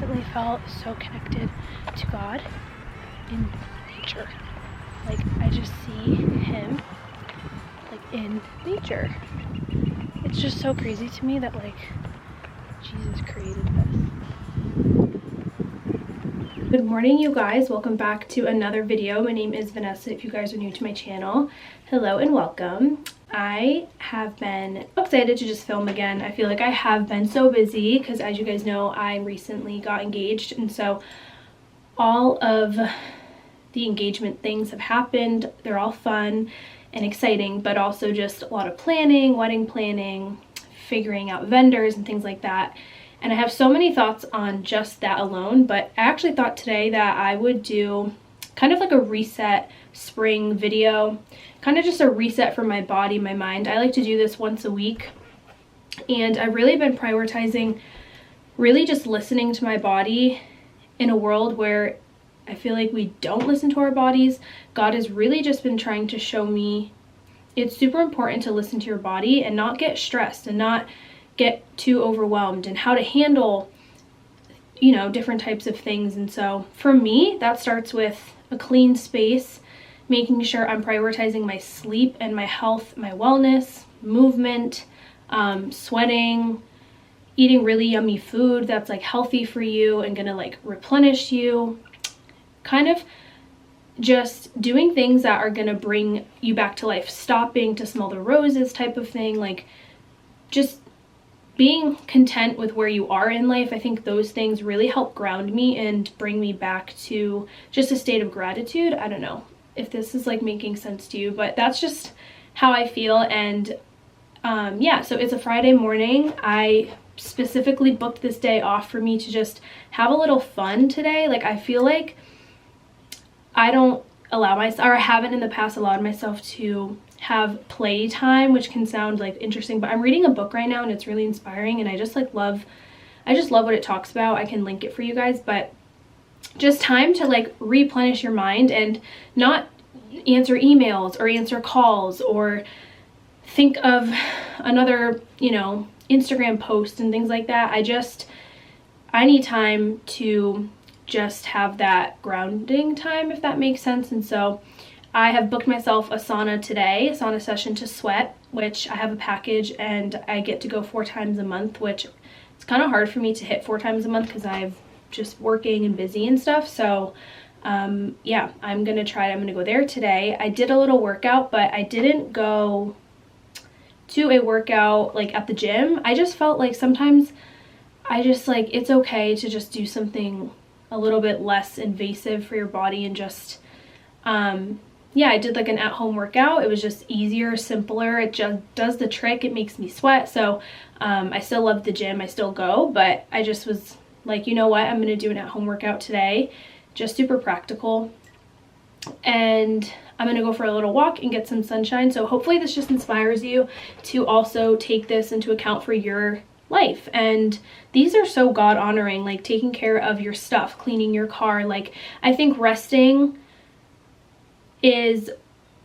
recently felt so connected to God in nature. Like, I just see him like in nature. It's just so crazy to me that like Jesus created this. Good morning, you guys. Welcome back to another video. My name is Vanessa if you guys are new to my channel. Hello and welcome. I have been excited to just film again. I feel like I have been so busy because, as you guys know, I recently got engaged, and so all of the engagement things have happened. They're all fun and exciting, but also just a lot of planning, wedding planning, figuring out vendors and things like that. And I have so many thoughts on just that alone, but I actually thought today that I would do kind of like a reset spring video, kind of just a reset for my body, my mind. I like to do this once a week, and I've really been prioritizing really just listening to my body in a world where I feel like we don't listen to our bodies. God has really just been trying to show me it's super important to listen to your body and not get stressed and not get too overwhelmed, and how to handle, you know, different types of things. And so for me, that starts with a clean space, making sure I'm prioritizing my sleep and my health, my wellness, movement, sweating, eating really yummy food that's like healthy for you and gonna like replenish you, kind of just doing things that are gonna bring you back to life, stopping to smell the roses type of thing, like just being content with where you are in life. I think those things really help ground me and bring me back to just a state of gratitude. I don't know if this is like making sense to you, but that's just how I feel. And yeah, so it's a Friday morning. I specifically booked this day off for me to just have a little fun today. Like, I feel like I don't allow myself, or I haven't in the past allowed myself to have playtime, which can sound like interesting, but I'm reading a book right now and it's really inspiring, and I just love what it talks about. I can link it for you guys, but just time to like replenish your mind and not answer emails or answer calls or think of another, you know, Instagram post and things like that. I need time to just have that grounding time, if that makes sense. And so I have booked myself a sauna today, a sauna session to sweat, which I have a package and I get to go 4 times a month, which it's kind of hard for me to hit 4 times a month because I've just working and busy and stuff. So yeah, I'm gonna try it. I'm gonna go there today. I did a little workout, but I didn't go to a workout like at the gym. I just felt like sometimes I just like, it's okay to just do something a little bit less invasive for your body and just yeah, I did like an at-home workout. It was just easier, simpler. It just does the trick. It makes me sweat. So I still love the gym. I still go, but I just was like, you know what? I'm going to do an at-home workout today. Just super practical. And I'm going to go for a little walk and get some sunshine. So hopefully this just inspires you to also take this into account for your life. And these are so God honoring, like taking care of your stuff, cleaning your car. Like, I think resting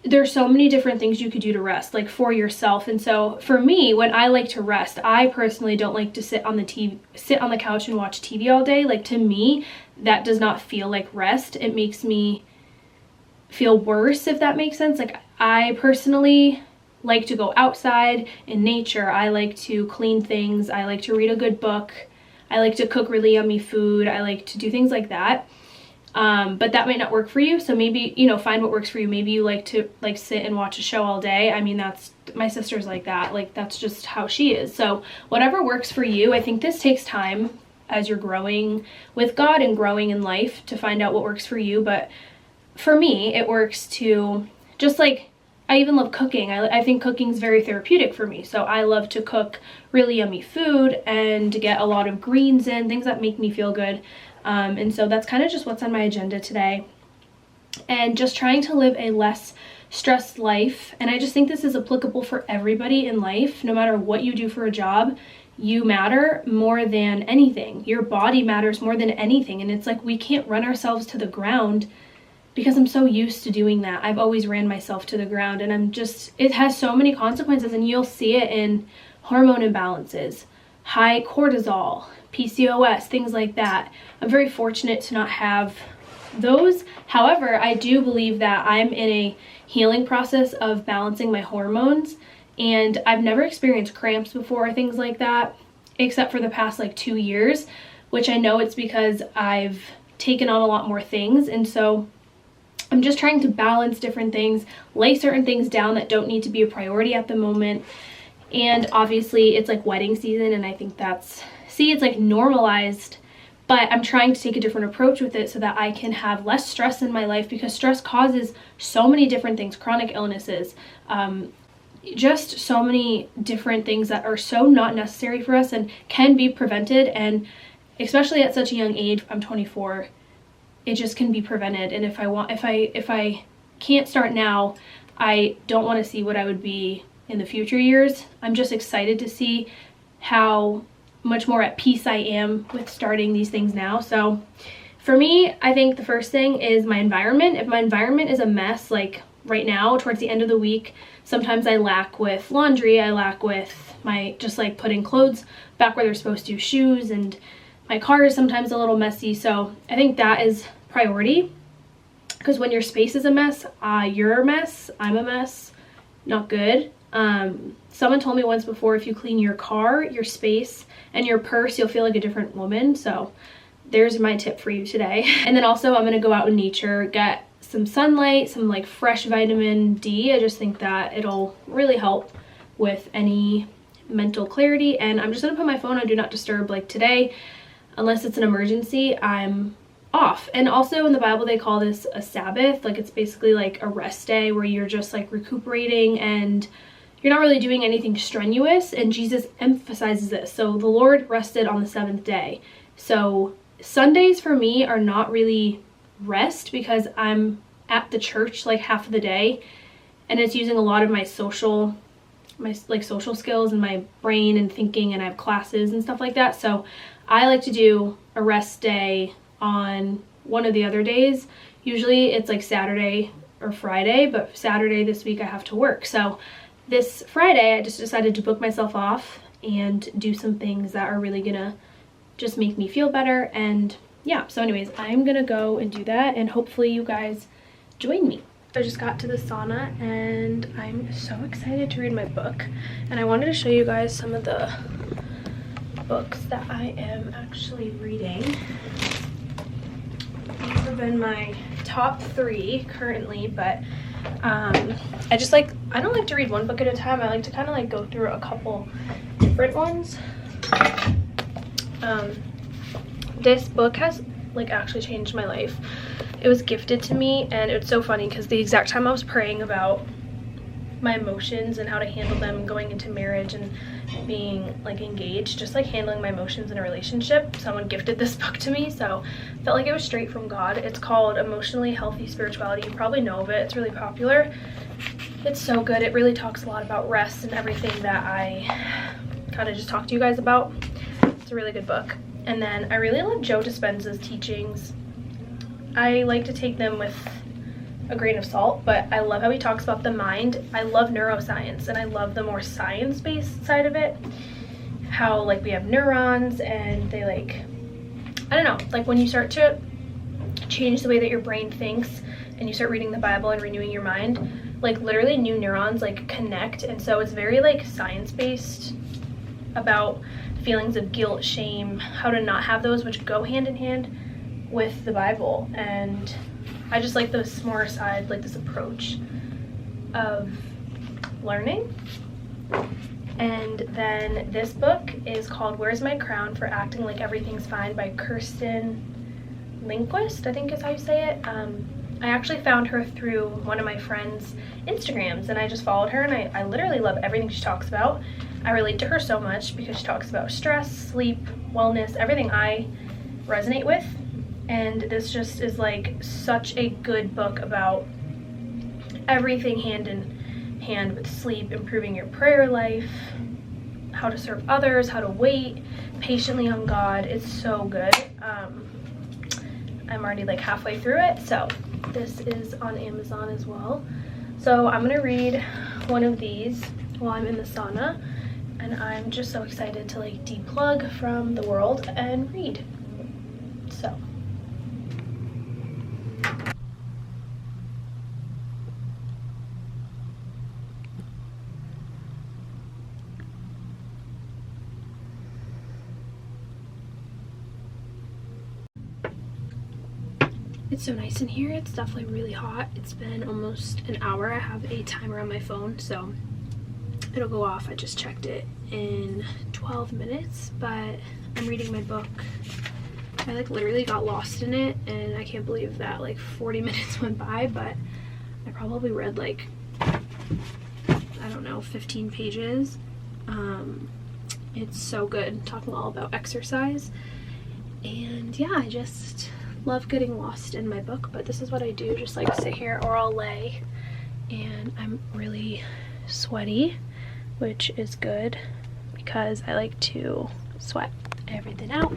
there's so many different things you could do to rest, like for yourself. And so for me, when I like to rest, I personally don't like to sit on the couch and watch TV all day. Like, to me, that does not feel like rest. It makes me feel worse, if that makes sense. Like, I personally like to go outside in nature. I like to clean things. I like to read a good book. I like to cook really yummy food. I like to do things like that. But that might not work for you. So maybe, you know, find what works for you. Maybe you like to like sit and watch a show all day. I mean, that's, my sister's like that. Like, that's just how she is. So whatever works for you. I think this takes time as you're growing with God and growing in life to find out what works for you. But for me, it works to just like, I even love cooking. I think cooking's very therapeutic for me. So I love to cook really yummy food and to get a lot of greens in, things that make me feel good. And so that's kind of just what's on my agenda today, and just trying to live a less stressed life. And I just think this is applicable for everybody in life. No matter what you do for a job, you matter more than anything. Your body matters more than anything. And it's like, we can't run ourselves to the ground, because I'm so used to doing that. I've always ran myself to the ground, and it has so many consequences, and you'll see it in hormone imbalances, high cortisol, PCOS, things like that. I'm very fortunate to not have those. However, I do believe that I'm in a healing process of balancing my hormones, and I've never experienced cramps before or things like that, except for the past like 2 years, which I know it's because I've taken on a lot more things. And so I'm just trying to balance different things, lay certain things down that don't need to be a priority at the moment. And obviously it's like wedding season, and I think that's, see, it's like normalized, but I'm trying to take a different approach with it so that I can have less stress in my life, because stress causes so many different things, chronic illnesses, just so many different things that are so not necessary for us and can be prevented. And especially at such a young age, I'm 24, it just can be prevented. And if I can't start now, I don't want to see what I would be in the future years. I'm just excited to see how much more at peace I am with starting these things now. So for me, I think the first thing is my environment. If my environment is a mess, like right now towards the end of the week, sometimes I lack with laundry, I lack with my just like putting clothes back where they're supposed to, shoes, and my car is sometimes a little messy. So I think that is priority, because when your space is a mess, you're a mess, I'm a mess, not good. Someone told me once before, if you clean your car, your space, and your purse, you'll feel like a different woman. So there's my tip for you today. And then also I'm gonna go out in nature, get some sunlight, some like fresh vitamin D. I just think that it'll really help with any mental clarity. And I'm just gonna put my phone on do not disturb. Like today, unless it's an emergency, I'm off. And also in the Bible, they call this a Sabbath. Like it's basically like a rest day where you're just like recuperating and you're not really doing anything strenuous. And Jesus emphasizes this. So the Lord rested on the 7th day. So Sundays for me are not really rest, because I'm at the church like half of the day, and it's using a lot of my social skills and my brain and thinking, and I have classes and stuff like that. So I like to do a rest day on one of the other days. Usually it's like Saturday or Friday, but Saturday this week I have to work. So this Friday I just decided to book myself off and do some things that are really gonna just make me feel better. And yeah, so anyways, I'm gonna go and do that, and hopefully you guys join me. I just got to the sauna and I'm so excited to read my book, and I wanted to show you guys some of the books that I am actually reading. These have been my top 3 currently, but I don't like to read one book at a time. I like to kind of like go through a couple different ones. This book has like actually changed my life. It was gifted to me, and it's so funny because the exact time I was praying about my emotions and how to handle them going into marriage and being like engaged, just like handling my emotions in a relationship, someone gifted this book to me. So I felt like it was straight from God. It's called Emotionally Healthy Spirituality. You probably know of it. It's really popular. It's so good. It really talks a lot about rest and everything that I kind of just talked to you guys about. It's a really good book. And then I really love Joe Dispenza's teachings. I like to take them with a grain of salt, but I love how he talks about the mind. I love neuroscience, and I love the more science-based side of it. How like we have neurons, and they like, I don't know, like when you start to change the way that your brain thinks and you start reading the Bible and renewing your mind, like literally new neurons like connect. And so it's very like science-based about feelings of guilt, shame, how to not have those, which go hand in hand with the Bible. And I just like this more side, like this approach of learning. And then this book is called Where's My Crown for Acting Like Everything's Fine by Kirsten Lindquist, I think is how you say it. I actually found her through one of my friend's Instagrams, and I just followed her, and I literally love everything she talks about. I relate to her so much because she talks about stress, sleep, wellness, everything I resonate with. And this just is like such a good book about everything hand in hand with sleep, improving your prayer life, how to serve others, how to wait patiently on God. It's so good. I'm already like halfway through it, so this is on Amazon as well. So I'm gonna read one of these while I'm in the sauna, and I'm just so excited to like deplug from the world and read. So it's so nice in here. It's definitely really hot. It's been almost an hour. I have a timer on my phone, so it'll go off. I just checked it in 12 minutes, but I'm reading my book. I like literally got lost in it, and I can't believe that like 40 minutes went by, but I probably read like, I don't know, 15 pages. It's so good, talking all about exercise. And yeah, I just love getting lost in my book, but this is what I do, just like sit here or I'll lay. And I'm really sweaty, which is good because I like to sweat everything out.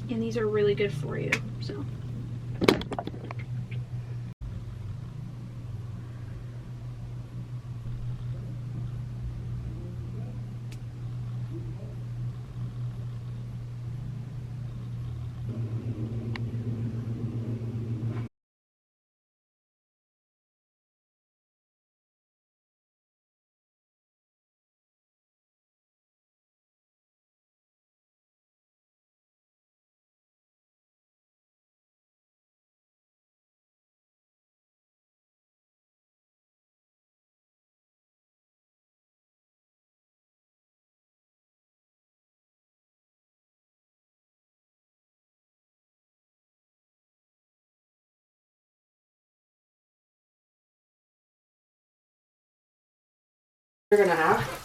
And these are really good for you, so. You're gonna have.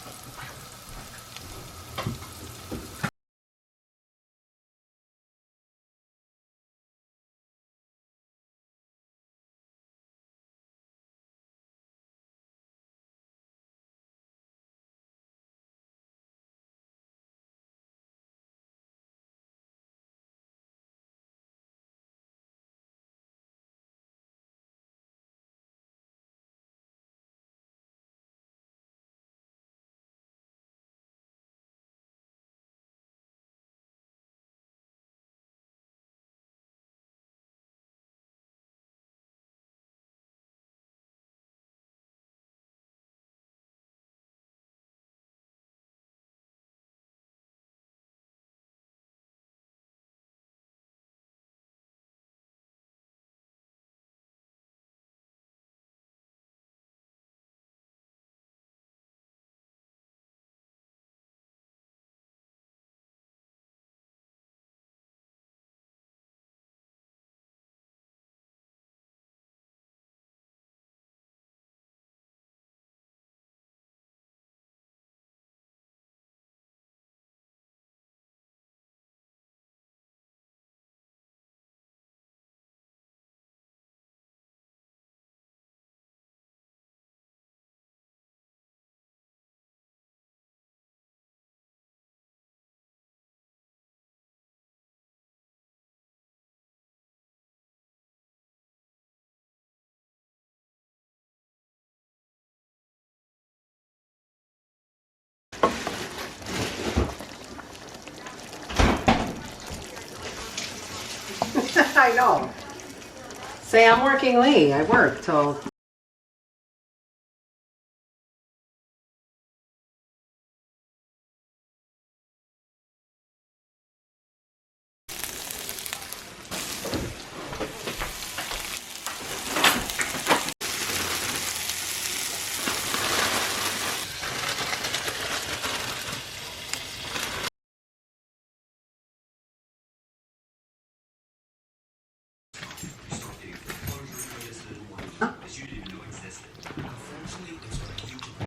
I know. Say I'm working late. I work till